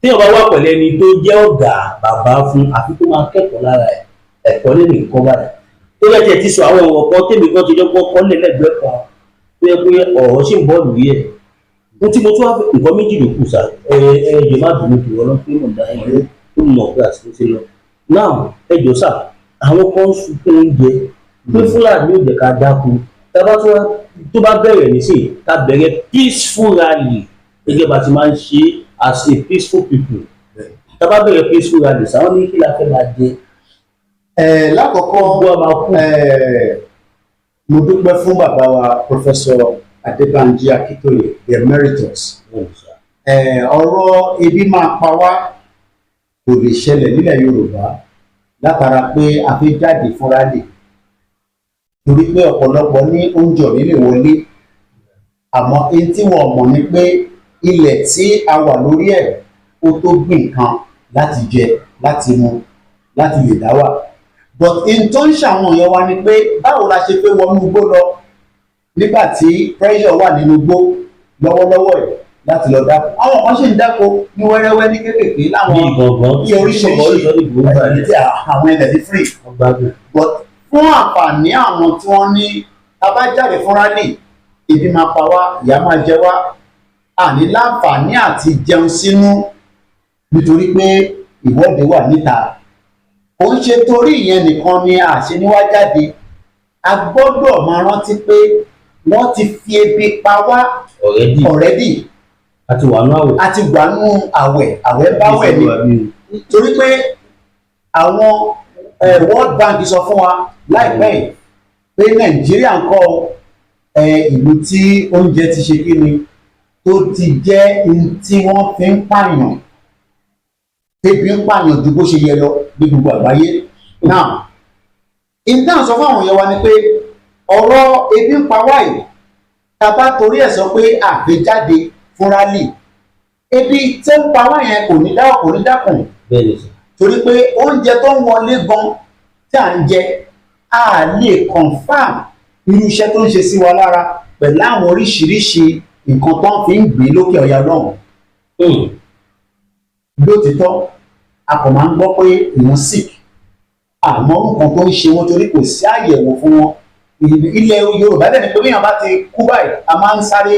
tí ọba wà pẹ̀lú ẹni tó jẹ́ ọ̀gá bàbá fún àfi tó máa kẹ́kọ̀ọ́ lára ẹ̀ ẹ̀kọ́ lè nìkan báyìí tó yẹ kí ẹ ti sọ àwọn ọ̀rọ̀ kan tèmi kan ti jẹ́ kọ́ lẹ́lẹ́gbẹ̀ẹ́ kan tó yẹ pé ọ̀rọ̀ ṣì ń bọ̀ lórí ẹ̀ mo tí mo tún wá nǹkan méjì ló kù sá ẹ̀jẹ̀ má dùn mí ọlọ́run pé mo dá ẹ̀ tó mọ̀ pé àsìkò ti lọ náà ẹjọ́ sà àwọn kan ń sunkún oúnjẹ pé Fúlàní ò jẹ́ ká dákú tábà tó bá bẹ̀rẹ̀ nísìnyí ká bẹ̀rẹ̀ peaceful rally gẹ́gẹ́ bá ti máa ń ṣe as a peaceful people tábà bẹ̀rẹ̀ peaceful rally sáwọn ní kí la fẹ́ máa jẹ. lákọ̀ọ́kọ́ mo dúpẹ́ fún bàbá wa Professor Adébánjí Akíntóyè the emeritus ọ̀rọ̀ ebi máa pa wá kò lè ṣẹlẹ̀ nílẹ̀ Yorùbá látara pé a fi jáde fúnra lè torí pé ọ̀pọ̀lọpọ̀ ní oúnjẹ ò ní lè wọlé àmọ́ èyí tí wọ́n mọ̀ ni pé ilẹ̀ tí a wà lórí ẹ̀ ó tó gbìn nǹkan láti jẹ láti mu láti lè dá wà but in tó ń ṣàwọn èèyàn wa ni pé báwo la ṣe fẹ́ wọnú igbó lọ nígbà tí pressure wà nínú igbó lọ́wọ́lọ́wọ́ ẹ̀ láti lọ dáko àwọn kan ṣì ń dáko ní wẹ́rẹ́wẹ́ ní kékèké láwọn bí oríṣiríṣi àwọn ilẹ̀ ní free but fún àǹfààní àwọn tí wọ́n ní abájáde fúnra lè ebi máa pa wá ìyà máa jẹ wá àní láǹfààní àti jẹun sínú nítorí pé ìwọ́de wà níta kò ń ṣe torí ìyẹn nìkan ni àṣeníwá jáde a gbọ́dọ̀ máa rántí pé wọ́n ti fi ebi pa wá already àti wà nú àwẹ̀ báwẹ̀ ni torí pé àwọn World Bank sọ fún wa láìpẹ́ yìí pé Nàìjíríà ń kọ́ ìlú tí oúnjẹ ti ṣe kí ni tó ti jẹ́ tí wọ́n fi ń pààyàn tẹ́bí ń pààyàn ju bó ṣe yẹ lọ ní gbogbo àgbáyé now ìdáhùn sọ fún àwọn èèyàn wa ni pé ọ̀rọ̀ ebi ń pa wá yìí tàbá torí ẹ̀ sọ pé àgbéjáde fúnra lè ebi tẹ́ ń pa wá yẹn kò ní dákùn torí pé oúnjẹ tó ń wọlé gan tí à ń jẹ a lè confam irú iṣẹ́ tó ń ṣe sí wa lára pẹ̀lú àwọn oríṣiríṣi nǹkan tó ń fi ń gbé lókè ọ̀yà lọ́hùn. lótìtọ́ a kò máa ń gbọ́ pé èèyàn sick àmọ́ nǹkan tó ń ṣe wọ́n torí kò sí àyẹ̀wò fún wọn ilẹ̀ Yorùbá dẹ̀ ni pé bí èèyàn bá ti kú báyìí a máa ń sáré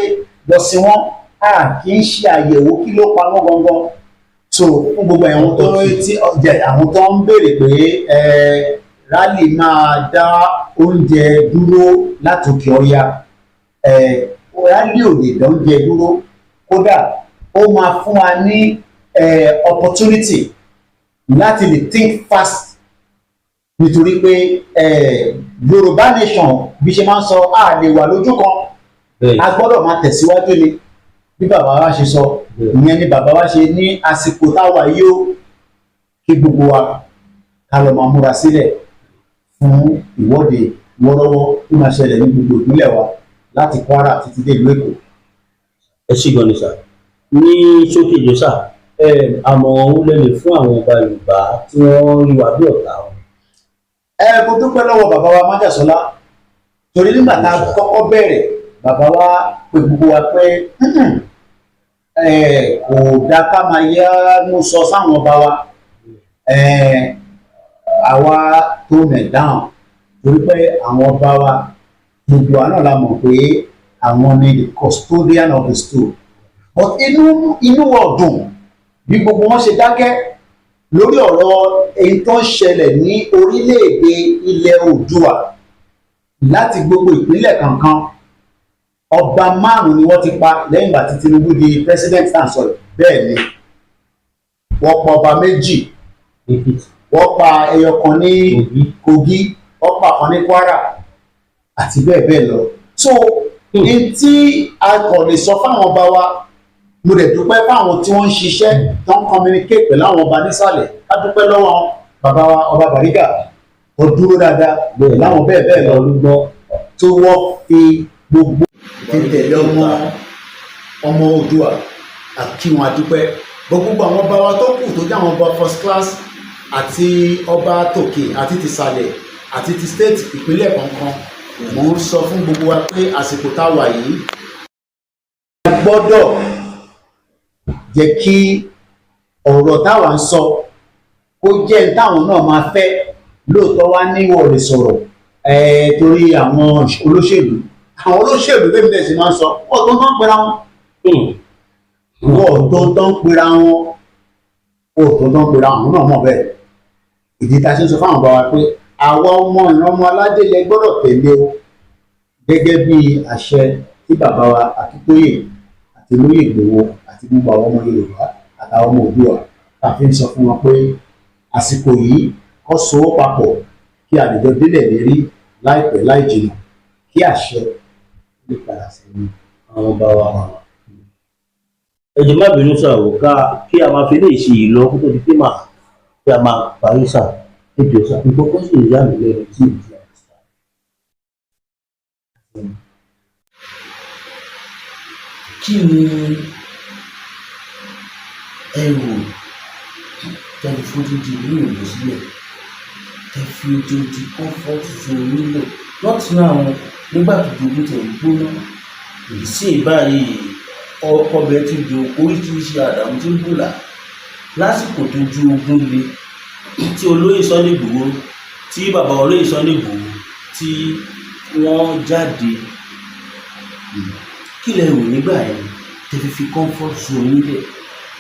lọ sí wọn a kì í ṣe àyẹ̀wò kí ló pa wọ́n gangan so fún gbogbo àwọn tó ń béèrè pé rally máa dá oúnjẹ dúró látòkè ọya rally ò lè dá oúnjẹ dúró kódà ó máa fún wa ní opportunity láti lè think fast nítorí pé Yorùbá nation bí ṣe máa ń sọ a lè wà lójú kan a gbọ́dọ̀ máa tẹ̀síwájú ni bí bàbá wa ṣe sọ ìyẹn ni bàbá wa ṣe ní àsìkò táwa yìí ó kí gbogbo wa ká lọ máa múra sílẹ̀ fún ìwọ́de wọ́rọ́wọ́ tó máa ṣẹlẹ̀ ní gbogbo ìpínlẹ̀ wa láti Kwara títí dé ìlú Èkó. ẹ ṣì gan ni sà ní ṣókèjọ sà àmọ̀ràn owó lẹ́lẹ̀ fún àwọn ọba Yorùbá tí wọ́n rí wa bí ọ̀tá wọn. Mo dúpẹ́ lọ́wọ́ bàbá wa Májàsọ́lá torí nígbà tá a kọ́kọ́ bẹ̀rẹ̀ bàbá wa pé gbogbo wa pé kò dáa ká máa yánú sọ sáwọn ọba wa àwa tó nẹ̀ dáhùn torí pé àwọn ọba wa gbogbo wa náà la mọ̀ pé àwọn ni the custodian of the stone but inú wa ò dùn bí gbogbo wọn ṣe dákẹ́ lórí ọ̀rọ̀ èyí tó ń ṣẹlẹ̀ ní orílẹ̀-èdè ilẹ̀ Oòduà láti gbogbo ìpínlẹ̀ kankan ọba 5 ni wọ́n ti pa lẹ́yìn ìgbà tí Tinubu di president náà sọ̀rọ̀ bẹ́ẹ̀ ni wọ́n pa ọba 2 wọ́n pa ẹyọ kan ní Kogi wọ́n pa kan ní Kwara àti bẹ́ẹ̀ bẹ́ẹ̀ lọ so ní tí a kò lè sọ fáwọn ọba wa mo dẹ̀ dúpẹ́ fáwọn tí wọ́n ń ṣiṣẹ́ tó ń communicate pẹ̀lú àwọn ọba nísàlẹ̀ ká dúpẹ́ lọ́wọ́ bàbá wa ọba Bariga ó dúró dáadáa láwọn bẹ́ẹ̀ bẹ́ẹ̀ lọ lúgbọ́ tó wọ́n fi gbogbo tẹ̀lé ọmọ Oòduà àkí wọn adúpẹ́ gbogbo àwọn ọba wa tó kù tó jẹ́ àwọn ọba first class àti ọba tòkè àti tìsàlẹ̀ àti ti state ìpínlẹ̀ kankan mo ń sọ fún gbogbo wa pé àsìkò tá a wà yìí a gbọ́dọ̀ jẹ́ kí ọ̀rọ̀ táwa ń sọ kó jẹ́ táwọn náà máa fẹ́ lóòótọ́ wá níwọ̀ lè sọ̀rọ̀ torí àwọn olóṣèlú bẹ́ẹ̀ bẹ́ẹ̀ sì máa ń sọ ọ̀tọ̀ tó ń pera wọn ọ̀tọ̀ tó ń pera wọn náà mọ̀ bẹ́ẹ̀ ìdí tá a ṣe ń sọ fáwọn bá wa pé àwa ọmọ ìrànmọ́ aládé lẹ gbọ́dọ̀ tẹ̀lé o gẹ́gẹ́ bí àṣẹ tí bàbá wa Akíntóyè àti olóyè Ìgbòho àti gbogbo àwọn ọmọ Yorùbá àtàwọn ọmọ Oòduà tá a fi ń sọ fún wọn pé àsìkò yìí kó sowó papọ̀ kí àdìjọ délẹ̀ lérí láìpẹ́ láì jìnnà kí àṣẹ lè padà sẹ́yìn àwọn bá wa wà. ẹ jẹ́ má bínú sà ó ká kí a máa fi lè ṣe ìlọ kó tó di pé máa kí a máa parí sà ètò ìsà ìkókó sì ń yá mi lẹ́nu tí ìdí àìsàn. Kí ni ẹrù tẹ̀lé fojúdi ìlú ìlú sílẹ̀ tẹ̀fi ojúdi comfort zone nílò lọ́tí náà nígbà tó dogun tẹ̀ ń gbóná ìsí ìbáyìí ọbẹ̀ tí di oríṣiríṣi àdàmú tí ń bùlà lásìkò tó ju ogun le tí olóyè Sunday Igboho tí bàbá olóyè Sunday Igboho tí wọ́n jáde kí lẹ rò nígbà yẹn tẹ̀fi fi comfort zone nílẹ̀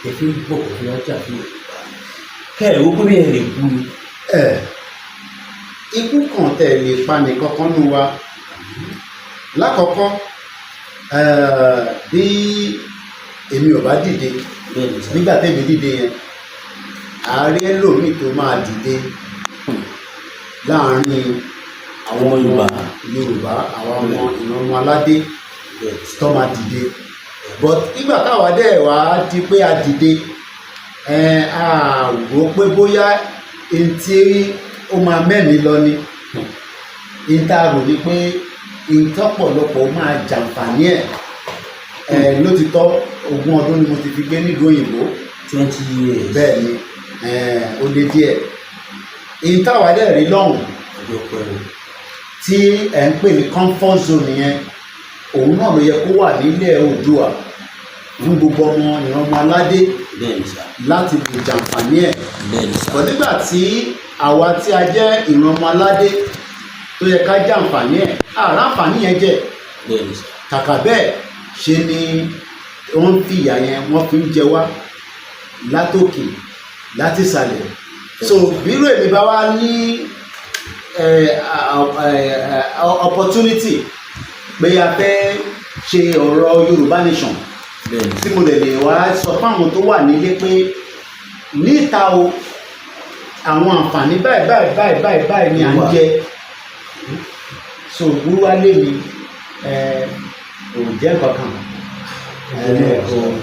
tẹ̀fi ń bọ̀ kó wọ́n jà fún Yorùbá kẹ́ẹ̀ ó kó bí ẹ̀ lè kú ni. Ikú kan tẹ̀ lè pa nìkan kan nù wa lákọ̀ọ́kọ́ bí èmi ò bá dìde nígbà tẹ̀mí dìde yẹn ààrẹ lòmíì tó máa dìde láàárín àwọn Yorùbá àwọn ọmọ ìrànmọ́ aládé tó máa dìde but nígbà táwa dẹ̀ wá di pé a dìde a rò pé bóyá ntí ó máa mẹ́mi lọ ni níta rò ní pé ìtọ́pọ̀lọpọ̀ máa jàǹfààní ẹ̀ lótìtọ́ 20 ọdún ni mo ti fi gbé nílùú òyìnbó 20 years bẹ́ẹ̀ ni ó lé díẹ̀ ìtawà dẹ̀ rí lọ́hùn tí ẹ̀ ń pè ní comfort zone yẹn òun náà ló yẹ kó wà nílẹ̀ Oòduà fún gbogbo ọmọ ìrànmọ́ aládé láti lè jàǹfààní ẹ̀ bọ̀ nígbà tí àwa tí a jẹ́ ìrànmọ́ aládé tó yẹ ká jàǹfààní ẹ̀ àràǹfààní yẹn jẹ́ kàkà bẹ́ẹ̀ ṣe ni wọ́n fi ìyà yẹn wọ́n fi ń jẹ wá látòkè láti ìsàlẹ̀ so bírò èmi bá wá ní opportunity pé a fẹ́ ṣe ọ̀rọ̀ Yorùbá nation tí mo lè wá sọ fáwọn tó wà nílé pé níta o àwọn àǹfààní báyìí ni à ń jẹ so wíwá lé mi kò jẹ́ kankan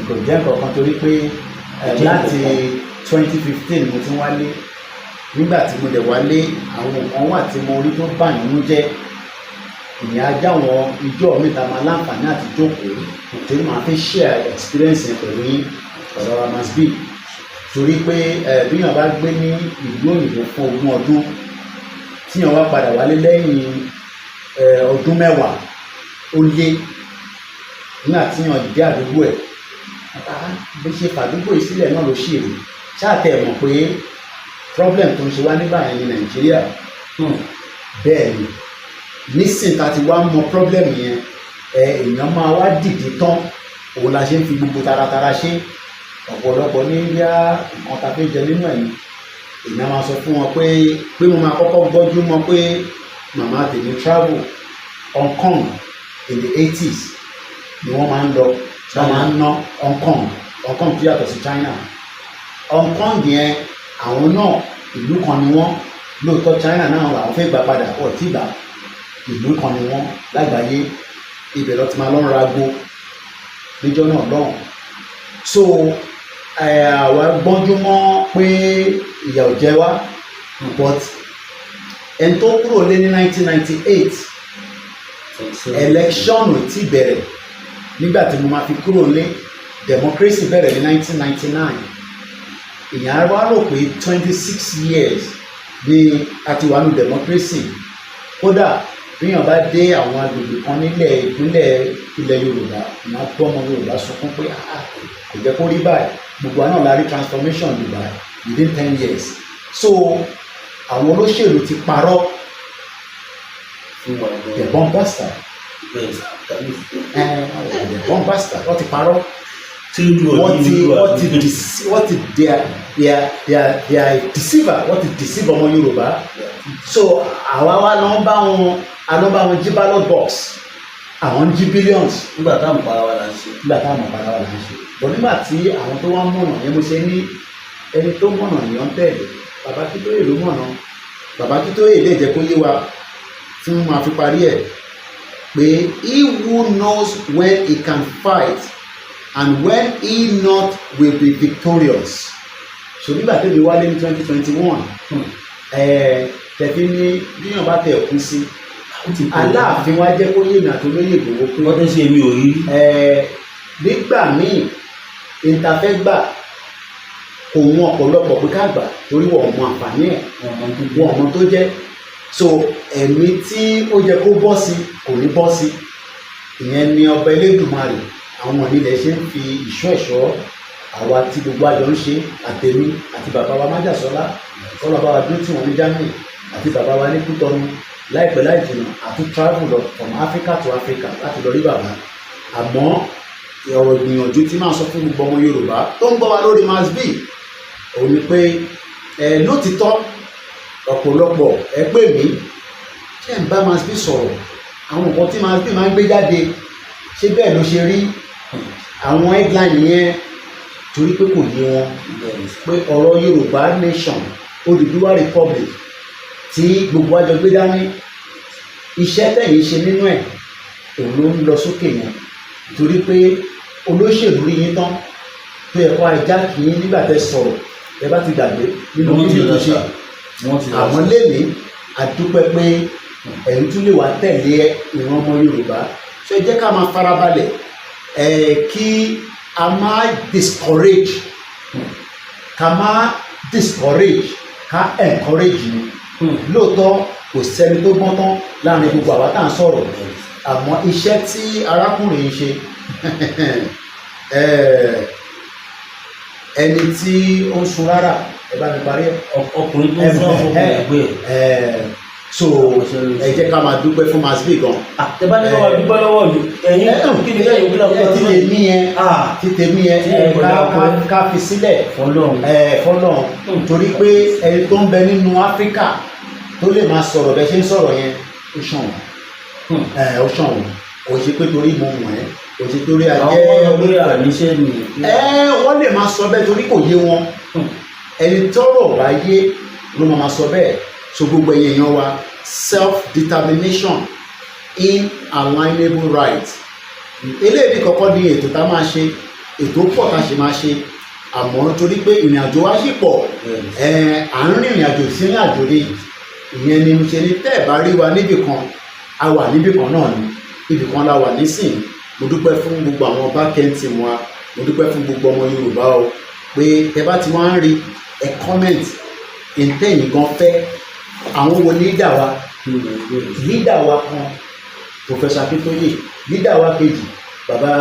kò jẹ́ kankan torí pé láti 2015 mo ti wálé nígbà tí mo dẹ̀ wálé àwọn nǹkan wà tí mo rí tó bà nínú jẹ́ ìyẹn ajá wọn ijó mi ta máa láǹfààní àti jókòó torí màá fi share experience yẹn pẹ̀lú yín ọ̀rọ̀ wa must be torí pé bíyàn bá gbé ní ìlú òyìnbó fún 20 ọdún tíyàn wá padà wálé lẹ́yìn ọdún 10 ó lé nígbà tíyàn dé àdúgbò ẹ̀ bó ṣe fàdúgbò ìsílẹ̀ náà ló ṣì rí ṣáàtẹ̀ mọ̀ pé problem tó ń ṣe wá nígbà yẹn ní Nàìjíríà bẹ́ẹ̀ ni nísìn tá ti wá mọ problem yẹn èèyàn máa wá dìde tán òun la ṣe ń fi gbogbo taratara ṣe ọ̀pọ̀lọpọ̀ ní bíá nǹkan ta fẹ́ jẹ nínú ẹ̀yìn èèyàn máa sọ fún wọn pé mo máa kọ́kọ́ gbọ́jú mọ́ pé màmá tèmi travel Hong Kong in the 80s ni wọ́n máa ń lọ wọ́n máa ń ná Hong Kong tó yàtọ̀ sí China Hong Kong yẹn àwọn náà ìlú kan ni wọ́n lóòótọ́ China náà làwọn fẹ́ gbà padà ọ̀ tí gbà ìlú kan ni wọ́n lágbàáyé ibẹ̀ lọ ti máa lọ́n ra ago níjọ́ náà lọ́hùn so àwa gbọ́njú mọ́ pé ìyà ò jẹ wá but ẹni tó kúrò lé ní 1998 election ò tí bẹ̀rẹ̀ nígbà tí mo máa fi kúrò lé democracy bẹ̀rẹ̀ ní 1999 ìyẹn wá rò pé 26 years ni a ti wà ní democracy kódà bíyàn bá dé àwọn agbègbè kan nílẹ̀ ìpínlẹ̀ ilẹ̀ Yorùbá ìyẹn gbọ́ ọmọ Yorùbá sunkún pé kò jẹ́ kó rí báyìí gbogbo àná la rí transformation Dubai within 10 years so àwọn olóṣèlú ti parọ́ the bomb buster the bomb buster wọ́n ti parọ́ wọ́n ti their deceiver wọ́n ti deceive ọmọ Yorùbá so àwa wa lọ bá wọn jí ballot box àwọn jí billions nígbà táwọn para wa là ń ṣe bọ̀ nígbà tí àwọn tó wá mọ̀nà yẹn mo ṣe ní ẹni tó mọ̀nà ni wọ́n tẹ̀lé bàbá Akíntóyè ló mọ̀nà bàbá Akíntóyè lè jẹ́ kó yé wa tí wọ́n máa fi parí ẹ̀ pé he who knows when he can fight and when he not will be victorious so nígbà tẹ́lẹ̀ wálé ní 2021 tẹ̀fí ní bíyàn bá tẹ̀ kú sí Aláàfin wa jẹ́ kó yé mi àti olóyè Ìgbòho pé wọ́n tẹ́ ṣe mi ò rí nígbà míì ìtafẹ́ gbà kò mú ọ̀pọ̀lọpọ̀ pé ká gbà torí wọ́n mọ àǹfààní ẹ̀ wọ́n mọ tó jẹ́ so ẹ̀mí tí ó yẹ kó bọ́ sí kò ní bọ́ sí ìyẹn ni ọba Elédùmarè àwọn onílẹ̀ ṣe ń fi ìṣọ́ ẹ̀ṣọ́ àwa tí gbogbo àjọ ń ṣe àtẹ̀mí àti bàbá wa Májàsọ́lá kọ́lọ́ bá wa dúró tí wọ́n ní Germany àti bàbá wa ní Kútọ́nù láìpẹ́ láì jìnnà àti travel lọ from Africa to Africa láti lọ rí bàbá àmọ́ ọ̀rọ̀ ìgbìyànjú tí máa sọ fún gbogbo ọmọ Yorùbá tó ń gbọ́ wa lórí Mars B òun ni pé lótìtọ́ ọ̀pọ̀lọpọ̀ ẹ pè mí ṣé ń bá Mars B sọ̀rọ̀ àwọn nǹkan tí Mars B máa ń gbé jáde ṣé bẹ́ẹ̀ ló ṣe rí àwọn headline yẹn torí pé kò yé wọn pé ọ̀rọ̀ Yorùbá nation Odùduwà republic tí gbogbo àjọ gbé dání iṣẹ́ tẹ̀yìn ṣe nínú ẹ̀ òun ló ń lọ sókè yẹn torí pé olóṣèlú rí yín tán tó yẹ kó ajá kì í nígbà tẹ́ sọ̀rọ̀ ẹ bá ti gbàgbé nínú fídíò tó ṣe àwọn lèmi àdúpẹ́ pé ẹ̀yin tún lè wá tẹ̀lé ìran ọmọ Yorùbá ṣé jẹ́ ká máa farabalẹ̀ kí a máa discourage ká encourage ni lóòótọ́ kò sẹ́ni tó gbọ́n tán láàrin gbogbo àwa tá à ń sọ̀rọ̀ àmọ́ iṣẹ́ tí arákùnrin ń ṣe ẹni tí ó ń sun rárá ẹ bá mi parí ẹ ọkùnrin tó ń sọ ọkùnrin ẹgbẹ́ so ẹ jẹ́ ká máa dúpẹ́ fún Mars B gan. àtẹ̀bá ní ká máa dúpẹ́ lọ́wọ́ mi ẹ̀yin kí ni ẹ̀yin kí lọ́wọ́ ti tèmi yẹn ká fi sílẹ̀ fọlọ́run torí pé ẹni tó ń bẹ nínú Áfíríkà tó lè máa sọ̀rọ̀ bẹ́ẹ̀ ṣe ń sọ̀rọ̀ yẹn ó ṣàn wọ́n kò ṣe pé torí mo mọ̀ ẹ́ kò ṣe torí ajẹ́ wọ́n lè máa sọ bẹ́ẹ̀ torí kò yé wọn ẹni tọ́rọ̀ bá yé ló máa sọ bẹ́ẹ̀ so gbogbo èèyàn wa self-determination inalienable right eléyìí kọ́kọ́ ní ètò tá a máa ṣe ètò pọ̀ tá a ṣe máa ṣe àmọ́ torí pé ìrìn àjò wa ṣì pọ̀ à ń rìn ìrìn àjò sí ìrìn àjò rí ìyẹn ni mo ṣe ní tẹ́ ẹ̀ bá rí wa níbì kan a wà níbì kan náà ni ibì kan la wà nísìnyí. Mo dúpẹ́ fún gbogbo àwọn backend team wa, mo dúpẹ́ fún gbogbo ọmọ Yorùbá o pé ẹ bá ti wá ń rí ẹ comment ìtẹ̀yìn gan fẹ́. Àwọn wo leader wa kan Professor Akintoye, leader wa kejì bàbá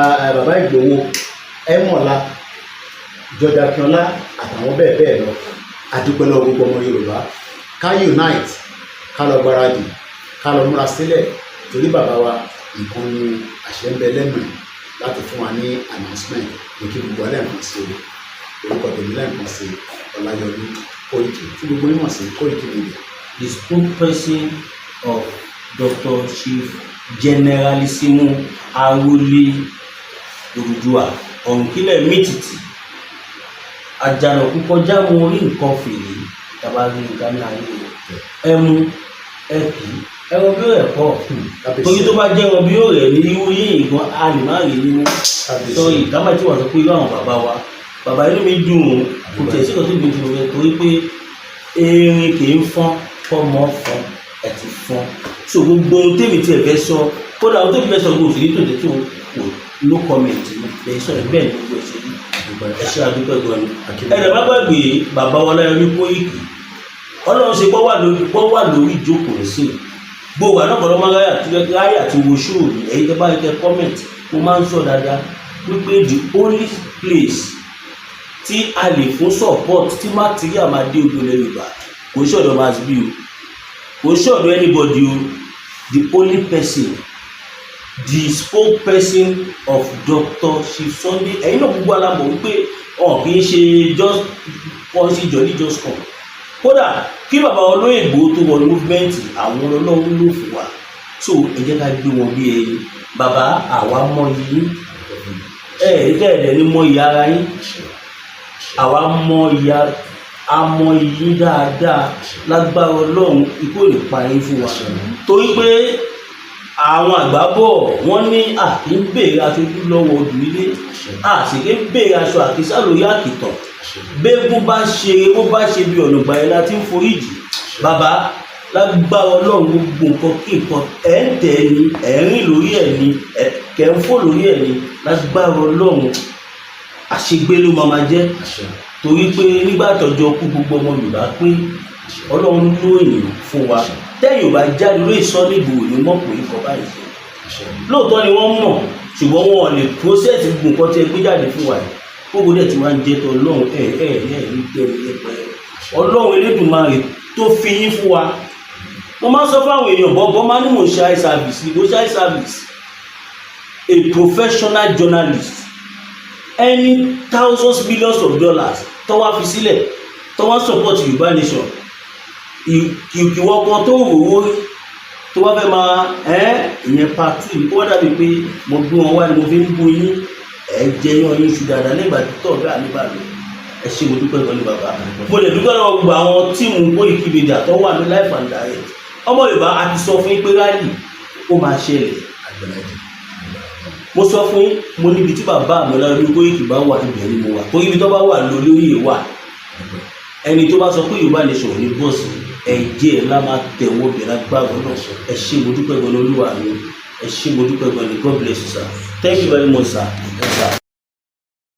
Ìgbòho, Ẹmọ̀lá, George Akínọlá àtàwọn bẹ́ẹ̀ bẹ́ẹ̀ lọ. A dúpẹ́ lọ́wọ́ gbogbo ọmọ Yorùbá, ká unite, ká lọ gbáradì, ká lọ múra sílẹ̀ torí bàbá wa nǹkan ni àṣẹ ń bẹ lẹ́nu ẹ̀ láti fún wa ní announcement ní kí gbogbo ẹlẹ́ǹkan sí orúkọ tèmi lẹ́ǹkan sí Ọláyọmí Kóìkì tí gbogbo yín mọ̀ sí Kóìkì Media. The spokesperson of Dr. Chief Generalissimo Arole Odùduwà ọ̀nkílẹ̀ mítìtì àjànàkú kọjá mo rí nǹkan fèrè tàbá rí nǹkan ní ayé ẹmu ẹkì ẹran bí ó rẹ̀ pọ̀ torí tó bá jẹ́ ẹran bí ó rẹ̀ ní irú yín ìgbọ́n a lè má rí nínú sọrí kábà tí wọ́n sọ pé irú àwọn bàbá inú mi dùn kò tẹ̀ sí ọ̀tún ìgbìmọ̀ tó rẹ̀ torí pé erin kì í fọ́n fọ́mọ fọ́n ẹ̀tì fọ́n so gbogbo ohun tèmi tí ẹ fẹ́ sọ kódà ohun tèmi fẹ́ sọ gbogbo òṣèlú tó dé tó no comment bẹ́ẹ̀ sọ bẹ́ẹ̀ ni gbogbo òṣèlú ẹ̀ṣẹ́ àdúgbò gan ni ẹ̀rẹ̀ bá gbàgbé bàbá wa Ọláyọmí Kóìkì Ọlọ́run ṣe pọ́ wà lórí ìjókòó sí gbogbo àdọ́kọ̀ọ́ máa ráyà àti wo ṣóò ẹ̀yìn tẹ́ bá yẹ kẹ́ comment mo máa ń sọ dáadáa wípé the only place tí a lè fún support tí material máa dé ogun Yorùbá kò ṣọ̀dọ̀ mass bí o kò ṣọ̀dọ̀ anybody o the only person the spokesperson of Dr. Chief Sunday ẹ̀yin náà gbogbo alámọ̀ wípé kì í ṣe just policy jolly just come kódà kí bàbá olóyìnbó tó wọ movement àwọn Ọlọ́run ló fún wa so ẹ jẹ́ ká gbé wọn bí ẹyin bàbá àwa mọ yìí ẹ̀ẹ́dẹ́gbẹ̀ẹ́dẹ́ ni mọ ìyá ara yín àwa mọ ìyá amọ yìí dáadáa lágbára Ọlọ́run ikú ò lè pa yín fún wa torí pé àwọn àgbà bọ̀ wọ́n ní àkí ń béèrè aṣojú lọ́wọ́ òdùnilé àṣìké ń béèrè aṣọ àkísà lórí àkìtàn bẹ́ẹ̀gún bá ṣe bí ọ̀nà ìgbà yẹn láti ń foríjì bàbá lágbára Ọlọ́run gbogbo nǹkan kí nǹkan ẹ̀ ń tẹ̀ ni ẹ̀ ń rìn lórí ẹ̀ ni kẹ̀ ń fò lórí ẹ̀ ni lágbára Ọlọ́run àṣegbé ló máa jẹ́ torí pé nígbà tọ́jọ́ kú gbogbo ọmọ Yorùbá pé Ọlọ́run ló èèyàn fún wa tẹ́yìn ò bá jáde lórí ìsọ́nìbò ní mọ̀ pé ikọ̀ báyìí lóòótọ́ ni wọ́n mọ̀ ṣùgbọ́n wọn lè process gbogbo nǹkan tí ẹ gbé jáde fún wa yìí gbogbo dẹ̀ tí wọ́n ń jẹ́ tọ́ Ọlọ́run ní tẹ́lẹ̀ Ọlọ́run Elédùmarè tó fi yín fún wa mo máa ń sọ fáwọn èèyàn bọ́bọ́ máa ní mò ń ṣe eye service ní mo ṣe eye service a professional journalist any thousands millions of dollars tó wá fi sílẹ̀ tó wá support Yorùbá nation ìwọ kan tó wòwó tó wá fẹ́ máa ìyẹn part 2 ó dàbí pé mo gbé wọn wá ni mo fi ń bú yín jẹ yan yín ṣù dáadáa nígbà tó ọ̀gá àníbàlẹ̀ ẹ ṣé mo dúpẹ́ gan ní bàbá mo lè dúpẹ́ lọ́wọ́ gbogbo àwọn tíìmù Koiki Media tó wà ní life and direct ọmọ Yorùbá a ti sọ fún yín pé rálì ó máa ṣẹlẹ̀ mo sọ fún yín mo níbi tí bàbá mi Ọláyọmí Kóìkì bá wà ibẹ̀ ni mo wà torí ibi tó bá wà lórí òye wà ẹni tó bá sọ pé Yorùbá nation ní bọ́ọ̀sì ẹ̀jẹ̀ ńlá máa tẹ̀wọ́ bẹ̀rẹ̀ agbára náà ẹ ṣé mo dúpẹ́ gan ní Olúwa mi ẹ ṣé mo dúpẹ́ gan ní God bless you sir thank you very much sir.